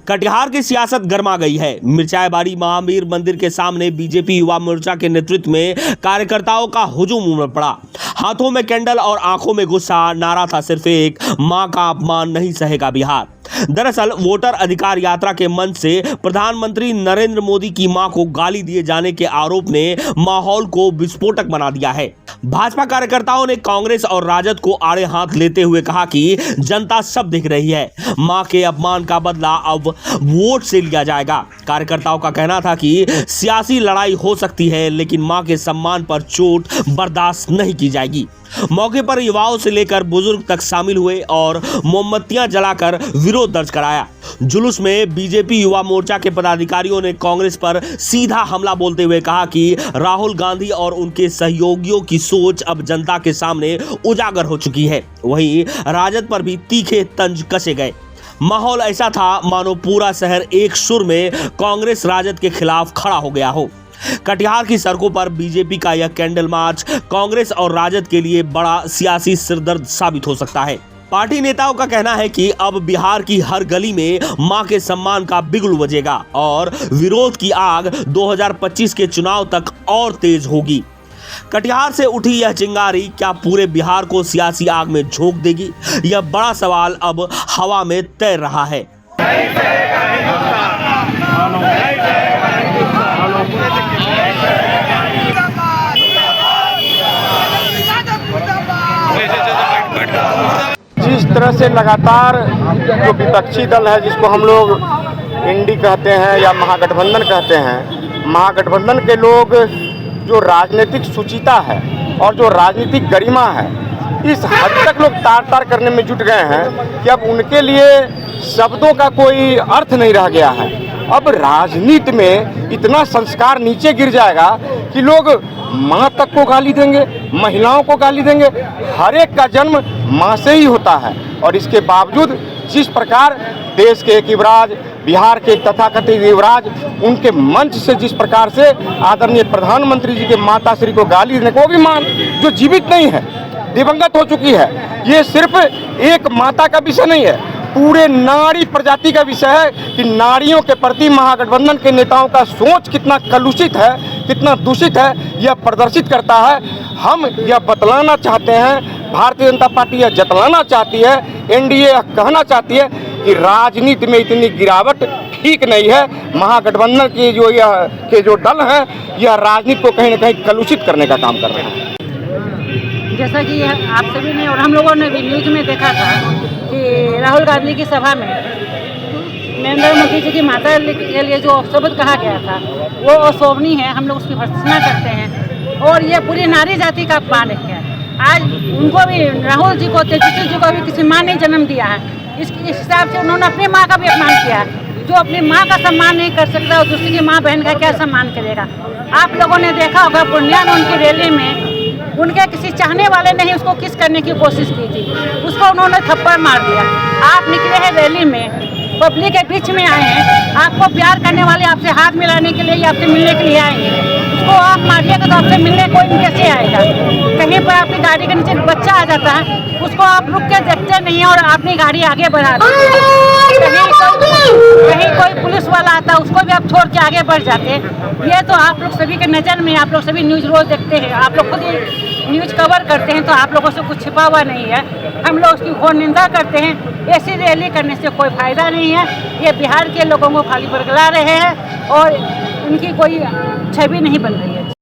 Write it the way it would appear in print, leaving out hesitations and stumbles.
कटिहार की सियासत गर्मा गई है। मिर्चाईबाड़ी महावीर मंदिर के सामने बीजेपी युवा मोर्चा के नेतृत्व में कार्यकर्ताओं का हुजूम उमड़ पड़ा। हाथों में कैंडल और आंखों में गुस्सा। नारा था सिर्फ एक, मां का अपमान नहीं सहेगा बिहार। दरअसल वोटर अधिकार यात्रा के मंच से प्रधानमंत्री नरेंद्र मोदी की मां को गाली दिए जाने के आरोप ने माहौल को विस्फोटक बना दिया है। भाजपा कार्यकर्ताओं ने कांग्रेस और राजद को आड़े हाथ लेते हुए कहा कि जनता सब देख रही है, मां के अपमान का बदला अब वोट से लिया जाएगा। कार्यकर्ताओं का कहना था कि सियासी लड़ाई हो सकती है, लेकिन मां के सम्मान पर चोट बर्दाश्त नहीं की जाएगी। मौके पर युवाओं से लेकर बुजुर्ग तक शामिल हुए और मोमबत्तियां जलाकर विरोध दर्ज कराया। जुलूस में बीजेपी युवा मोर्चा के पदाधिकारियों ने कांग्रेस पर सीधा हमला बोलते हुए कहा कि राहुल गांधी और उनके सहयोगियों की सोच अब जनता के सामने उजागर हो चुकी है। वहीं राजद पर भी तीखे तंज कसे गए। माहौल ऐसा था मानो पूरा शहर एक सुर में कांग्रेस राजद के खिलाफ खड़ा हो गया हो। कटिहार की सड़कों पर बीजेपी का यह कैंडल मार्च कांग्रेस और राजद के लिए बड़ा सियासी सिरदर्द साबित हो सकता है। पार्टी नेताओं का कहना है कि अब बिहार की हर गली में मां के सम्मान का बिगुल बजेगा और विरोध की आग 2025 के चुनाव तक और तेज होगी। कटिहार से उठी यह चिंगारी क्या पूरे बिहार को सियासी आग में झोंक देगी? यह बड़ा सवाल अब हवा में तैर रहा है। जिस तरह से लगातार जो विपक्षी दल है, जिसको हम लोग इंडी कहते हैं या महागठबंधन कहते हैं, महागठबंधन के लोग जो राजनीतिक सुचिता है और जो राजनीतिक गरिमा है, इस हद तक लोग तार तार करने में जुट गए हैं कि अब उनके लिए शब्दों का कोई अर्थ नहीं रह गया है। अब राजनीति में इतना संस्कार नीचे गिर जाएगा कि लोग माँ तक को गाली देंगे, महिलाओं को गाली देंगे। हर एक का जन्म माँ से ही होता है और इसके बावजूद जिस प्रकार देश के एक युवराज, बिहार के तथाकथित युवराज, उनके मंच से जिस प्रकार से आदरणीय प्रधानमंत्री जी के माता श्री को गाली देने को भी मां जो जीवित नहीं है, दिवंगत हो चुकी है, ये सिर्फ एक माता का विषय नहीं है, पूरे नारी प्रजाति का विषय है कि नारियों के प्रति महागठबंधन के नेताओं का सोच कितना कलुषित है, कितना दूषित है, यह प्रदर्शित करता है। हम यह बतलाना चाहते हैं, भारतीय जनता पार्टी यह जतलाना चाहती है, एनडीए यह कहना चाहती है कि राजनीति में इतनी गिरावट ठीक नहीं है। महागठबंधन के जो दल हैं, यह राजनीति को कहीं न कहीं कलुषित करने का काम कर रहे हैं। जैसा कि आप सभी ने और हम लोगों ने भी न्यूज में देखा था कि राहुल गांधी की सभा में नरेंद्र मोदी जी की माता के लिए जो शब्द कहा गया था वो अशोभनीय है। हम लोग उसकी भर्त्सना करते हैं और ये पूरी नारी जाति का अपमान है। आज उनको भी, राहुल जी को, तेजस्वी जी को भी किसी माँ ने जन्म दिया है। इस हिसाब से उन्होंने अपनी माँ का भी अपमान किया है। जो अपनी माँ का सम्मान नहीं कर सकता और दूसरी की माँ बहन का क्या सम्मान करेगा? आप लोगों ने देखा होगा पूर्णिया में उनकी रैली में उनके किसी चाहने वाले ने ही उसको किस करने की कोशिश की थी, उसको उन्होंने थप्पड़ मार दिया। आप निकले हैं रैली में, पब्लिक के बीच में आए हैं, आपको प्यार करने वाले आपसे हाथ मिलाने के लिए या आपसे मिलने के लिए आएंगे, उसको आप मारिएगा तो आपसे मिलने कोई कैसे आएगा? कहीं पर आपकी गाड़ी के नीचे बच्चा आ जाता है, उसको आप रुक के देखते नहीं और अपनी गाड़ी आगे बढ़ा देते हैं। कहीं कोई पुलिस वाला आता है, उसको भी आप छोड़ के आगे बढ़ जाते हैं। ये तो आप लोग सभी के नज़र में, आप लोग सभी न्यूज़ रोज देखते हैं, आप लोग खुद न्यूज़ कवर करते हैं, तो आप लोगों से कुछ छिपा हुआ नहीं है। हम लोग उसकी घोर निंदा करते हैं। ऐसी रैली करने से कोई फायदा नहीं है। ये बिहार के लोगों को खाली बरगला रहे हैं और उनकी कोई छवि नहीं बन रही है।